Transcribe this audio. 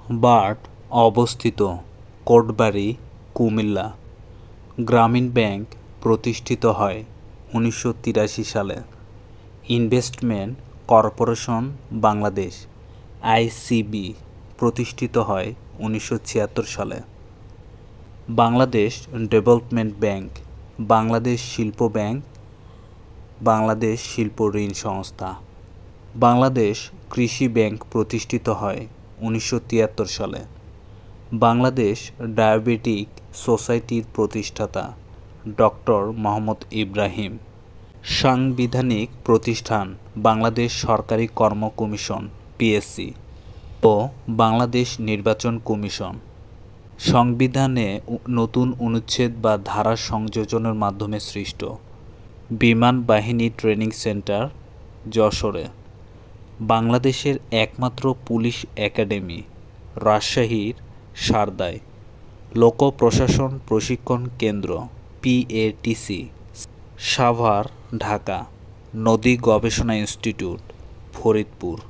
Bird অবস্থিত কোটবাড়ি, কুমিল্লা। গ্রামীণ bank প্রতিষ্ঠিত হয় 1983 সালে। ইনভেস্টমেন্ট কর্পোরেশন বাংলাদেশ আইসিবি প্রতিষ্ঠিত হয় 1976 সালে। বাংলাদেশ ডেভেলপমেন্ট ব্যাংক, বাংলাদেশ শিল্প ব্যাংক, বাংলাদেশ শিল্প ঋণ সংস্থা। বাংলাদেশ কৃষি ব্যাংক প্রতিষ্ঠিত হয় 1973 সালে। বাংলাদেশ ডায়াবেটিক সোসাইটির প্রতিষ্ঠাতা ডক্টর মোহাম্মদ ইব্রাহিম। সাংবিধানিক প্রতিষ্ঠান বাংলাদেশ সরকারি কর্ম কমিশন পিএসসি ও বাংলাদেশ নির্বাচন কমিশন। সংবিধানে নতুন অনুচ্ছেদ বা ধারা সংযোজনের মাধ্যমে সৃষ্ট। বিমান বাহিনী ট্রেনিং সেন্টার যশোরে। বাংলাদেশের একমাত্র পুলিশ একাডেমি রাজশাহীর সারদায়। লোক প্রশাসন প্রশিক্ষণ কেন্দ্র পিএটিসি সাভার, ঢাকা। নদী গবেষণা ইনস্টিটিউট ফরিদপুর।